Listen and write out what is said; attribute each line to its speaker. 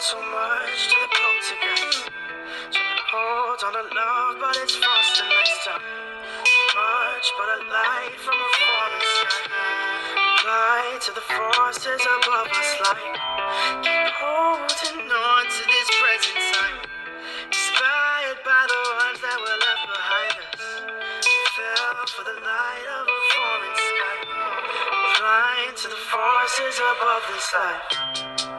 Speaker 1: So much to the poltergeist. Trying to hold on to love, but it's frosting this time. Much but a light from a falling sky. Apply to the forces above us like. Keep holding on to this present time. Inspired by the ones that were left behind us. We fell for the light of a falling sky. Applying to the forces above this life.